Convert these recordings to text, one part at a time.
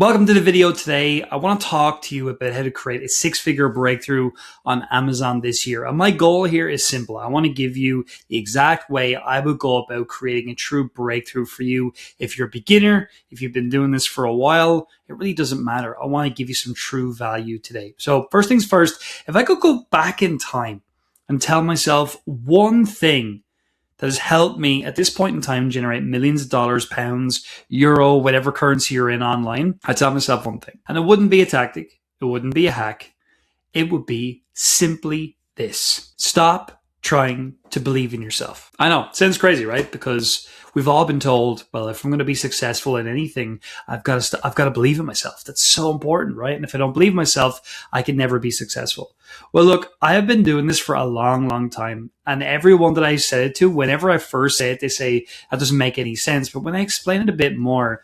Welcome to the video today. I want to talk to you about how to create a six-figure breakthrough on Amazon this year. And my goal here is simple. I want to give you the exact way I would go about creating a true breakthrough for you. If you're a beginner, if you've been doing this for a while, it really doesn't matter. I want to give you some true value today. So first things first, if I could go back in time and tell myself one thing that has helped me at this point in time generate millions of dollars, pounds, euro, whatever currency you're in online, I tell myself one thing. And it wouldn't be a tactic. It wouldn't be a hack. It would be simply this. Stop trying to believe in yourself. I know, it sounds crazy, right? Because we've all been told, well, if I'm going to be successful in anything, I've got to believe in myself. That's so important, right? And if I don't believe in myself, I can never be successful. Well, look, I have been doing this for a long, long time. And everyone that I said it to, whenever I first say it, they say, that doesn't make any sense. But when I explain it a bit more,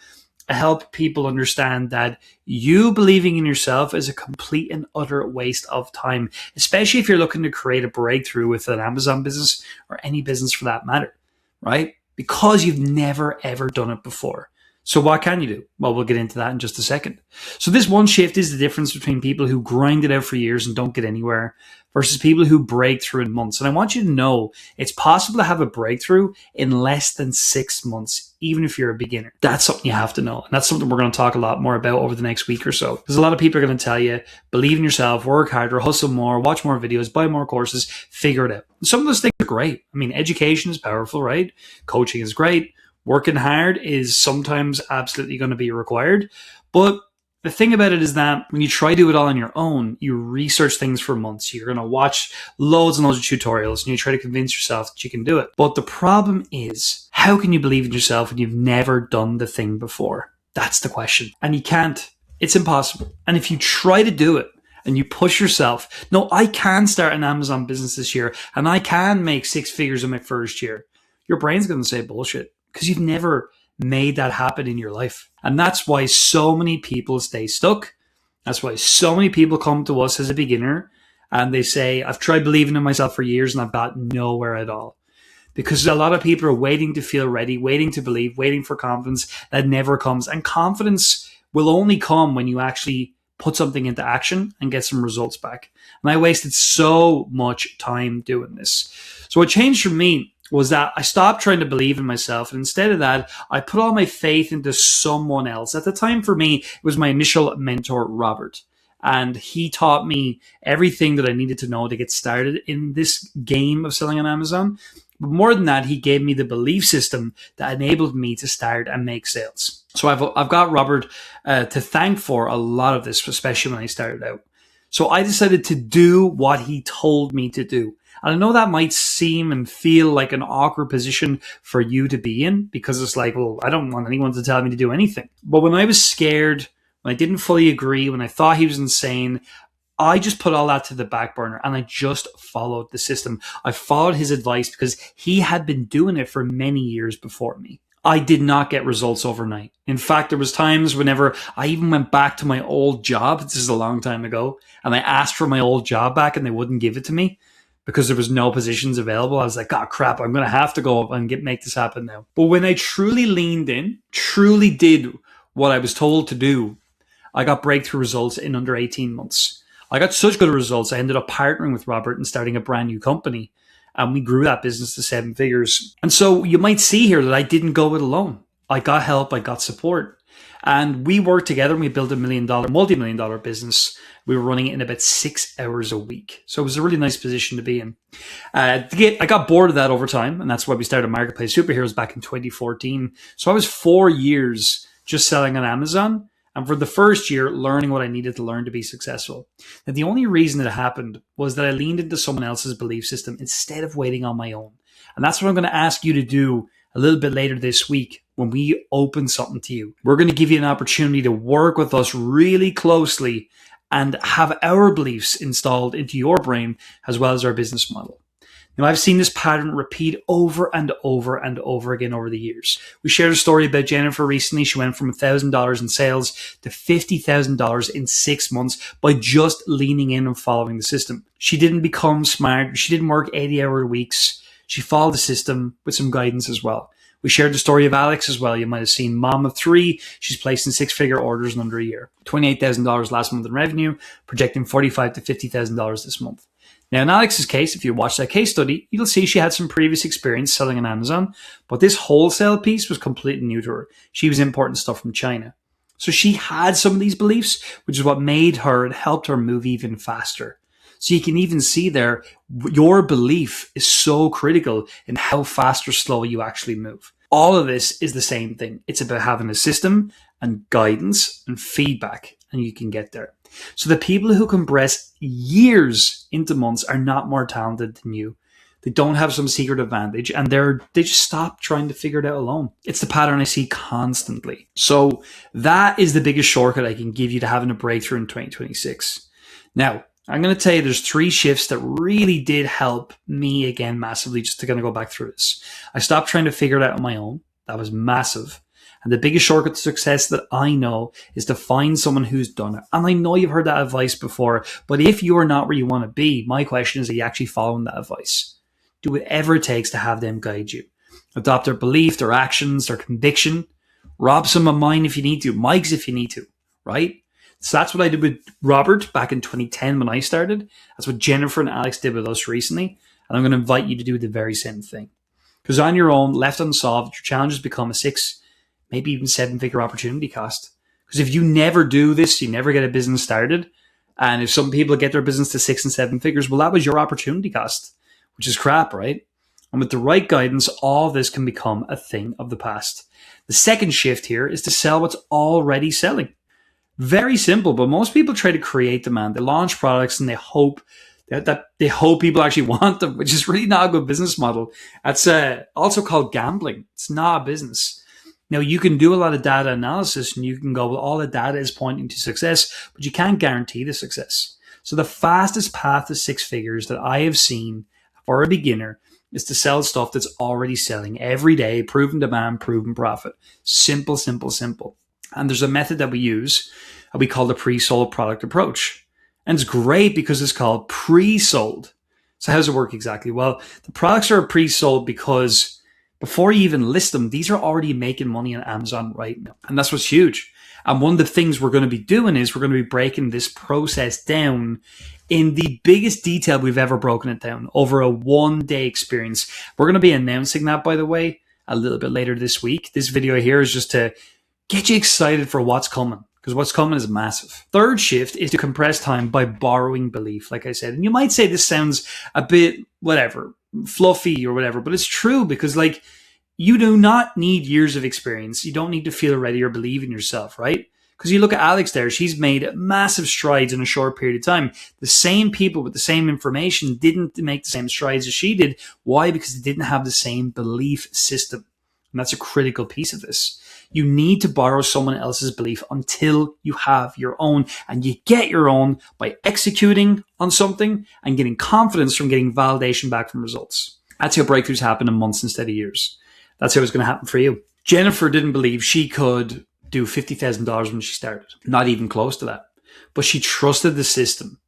I help people understand that you believing in yourself is a complete and utter waste of time, especially if you're looking to create a breakthrough with an Amazon business or any business for that matter, right? Because you've never, ever done it before. So what can you do? Well, we'll get into that in just a second. So this one shift is the difference between people who grind it out for years and don't get anywhere versus people who break through in months. And I want you to know it's possible to have a breakthrough in less than 6 months, even if you're a beginner. That's something you have to know. And that's something we're going to talk a lot more about over the next week or so. Because a lot of people are going to tell you, believe in yourself, work harder, hustle more, watch more videos, buy more courses, figure it out. And some of those things are great. I mean, education is powerful, right? Coaching is great. Working hard is sometimes absolutely going to be required. But the thing about it is that when you try to do it all on your own, you research things for months. You're going to watch loads and loads of tutorials and you try to convince yourself that you can do it. But the problem is, how can you believe in yourself when you've never done the thing before? That's the question. And you can't. It's impossible. And if you try to do it and you push yourself, no, I can start an Amazon business this year and I can make 6 figures in my first year. Your brain's going to say bullshit. Because you've never made that happen in your life. And that's why so many people stay stuck. That's why so many people come to us as a beginner and they say, I've tried believing in myself for years and I've got nowhere at all. Because a lot of people are waiting to feel ready, waiting to believe, waiting for confidence that never comes. And confidence will only come when you actually put something into action and get some results back. And I wasted so much time doing this. So what changed for me was that I stopped trying to believe in myself. And instead of that, I put all my faith into someone else. At the time for me, it was my initial mentor, Robert. And he taught me everything that I needed to know to get started in this game of selling on Amazon. But more than that, he gave me the belief system that enabled me to start and make sales. So I've got Robert to thank for a lot of this, especially when I started out. So I decided to do what he told me to do. And I know that might seem and feel like an awkward position for you to be in because it's like, well, I don't want anyone to tell me to do anything. But when I was scared, when I didn't fully agree, when I thought he was insane, I just put all that to the back burner and I just followed the system. I followed his advice because he had been doing it for many years before me. I did not get results overnight. In fact, there was times whenever I even went back to my old job, this is a long time ago, and I asked for my old job back and they wouldn't give it to me because there was no positions available. I was like, oh crap, I'm going to have to go up and make this happen now. But when I truly leaned in, truly did what I was told to do, I got breakthrough results in under 18 months. I got such good results, I ended up partnering with Robert and starting a brand new company. And we grew that business to 7 figures. And so you might see here that I didn't go it alone. I got help, I got support. And we worked together and we built a multi-million dollar business. We were running it in about 6 hours a week. So it was a really nice position to be in. I got bored of that over time. And that's why we started Marketplace Superheroes back in 2014. So I was 4 years just selling on Amazon. And for the first year, learning what I needed to learn to be successful. Now, the only reason it happened was that I leaned into someone else's belief system instead of waiting on my own. And that's what I'm going to ask you to do a little bit later this week when we open something to you. We're going to give you an opportunity to work with us really closely and have our beliefs installed into your brain as well as our business model. Now, I've seen this pattern repeat over and over and over again over the years. We shared a story about Jennifer recently. She went from $1,000 in sales to $50,000 in 6 months by just leaning in and following the system. She didn't become smart. She didn't work 80-hour weeks. She followed the system with some guidance as well. We shared the story of Alex as well. You might have seen mom of 3. She's placing 6-figure orders in under a year. $28,000 last month in revenue, projecting $45,000 to $50,000 this month. Now, in Alex's case, if you watch that case study, you'll see she had some previous experience selling on Amazon, but this wholesale piece was completely new to her. She was importing stuff from China. So she had some of these beliefs, which is what made her and helped her move even faster. So you can even see there, your belief is so critical in how fast or slow you actually move. All of this is the same thing. It's about having a system and guidance and feedback, and you can get there. So the people who compress years into months are not more talented than you. They don't have some secret advantage, and they just stop trying to figure it out alone. It's the pattern I see constantly. So that is the biggest shortcut I can give you to having a breakthrough in 2026. Now, I'm going to tell you there's 3 shifts that really did help me again massively, just to kind of go back through this. I stopped trying to figure it out on my own. That was massive. And the biggest shortcut to success that I know is to find someone who's done it. And I know you've heard that advice before, but if you're not where you want to be, my question is, are you actually following that advice? Do whatever it takes to have them guide you. Adopt their belief, their actions, their conviction. Rob some of mine if you need to. Mike's if you need to, right? So that's what I did with Robert back in 2010 when I started. That's what Jennifer and Alex did with us recently. And I'm going to invite you to do the very same thing. Because on your own, left unsolved, your challenges become a 6, maybe even 7-figure opportunity cost. Because if you never do this, you never get a business started. And if some people get their business to 6 and 7 figures, well, that was your opportunity cost, which is crap, right? And with the right guidance, all of this can become a thing of the past. The second shift here is to sell what's already selling. Very simple, but most people try to create demand. They launch products and they hope that they hope people actually want them, which is really not a good business model. That's also called gambling. It's not a business. Now, you can do a lot of data analysis and you can go, well, all the data is pointing to success, but you can't guarantee the success. So the fastest path to 6 figures that I have seen for a beginner is to sell stuff that's already selling every day, proven demand, proven profit. Simple, simple, simple. And there's a method that we use, we call the pre-sold product approach. And it's great because it's called pre-sold. So how does it work exactly? Well, the products are pre-sold because before you even list them, these are already making money on Amazon right now. And that's what's huge. And one of the things we're going to be doing is we're going to be breaking this process down in the biggest detail we've ever broken it down over a 1-day experience. We're going to be announcing that, by the way, a little bit later this week. This video here is just to get you excited for what's coming, because what's coming is massive. Third shift is to compress time by borrowing belief, like I said. And you might say this sounds a bit, whatever, fluffy or whatever, but it's true because, like, you do not need years of experience. You don't need to feel ready or believe in yourself, right? Because you look at Alex there, she's made massive strides in a short period of time. The same people with the same information didn't make the same strides as she did. Why? Because they didn't have the same belief system. And that's a critical piece of this. You need to borrow someone else's belief until you have your own. And you get your own by executing on something and getting confidence from getting validation back from results. That's how breakthroughs happen in months instead of years. That's how it's going to happen for you. Jennifer didn't believe she could do $50,000 when she started. Not even close to that. But she trusted the system.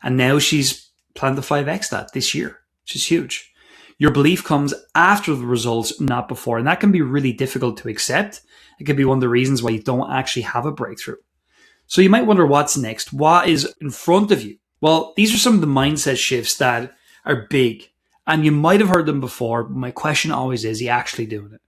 And now she's planned to 5x that this year, which is huge. Your belief comes after the results, not before. And that can be really difficult to accept. It could be one of the reasons why you don't actually have a breakthrough. So you might wonder what's next. What is in front of you? Well, these are some of the mindset shifts that are big. And you might have heard them before. But my question always is, are you actually doing it?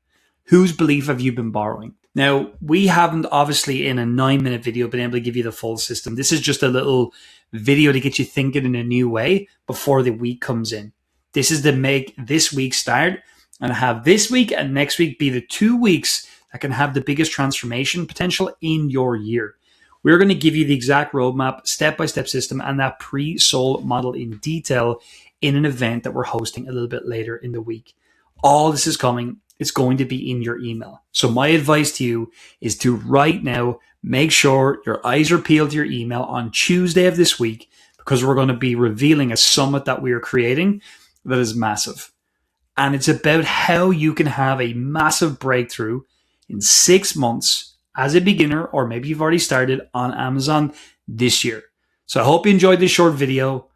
Whose belief have you been borrowing? Now, we haven't obviously in a 9-minute video been able to give you the full system. This is just a little video to get you thinking in a new way before the week comes in. This is to make this week start and have this week and next week be the 2 weeks that can have the biggest transformation potential in your year. We're going to give you the exact roadmap, step-by-step system, and that pre-sold model in detail in an event that we're hosting a little bit later in the week. All this is coming. It's going to be in your email. So my advice to you is to right now make sure your eyes are peeled to your email on Tuesday of this week, because we're going to be revealing a summit that we are creating that is massive. And it's about how you can have a massive breakthrough in 6 months as a beginner, or maybe you've already started on Amazon this year. So I hope you enjoyed this short video,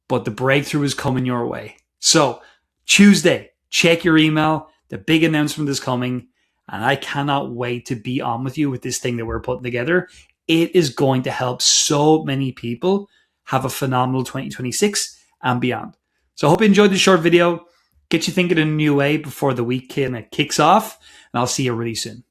but the breakthrough is coming your way. So Tuesday, check your email. The big announcement is coming, and I cannot wait to be on with you with this thing that we're putting together. It is going to help so many people have a phenomenal 2026 and beyond. So I hope you enjoyed this short video. Get you thinking in a new way before the week kicks off, and I'll see you really soon.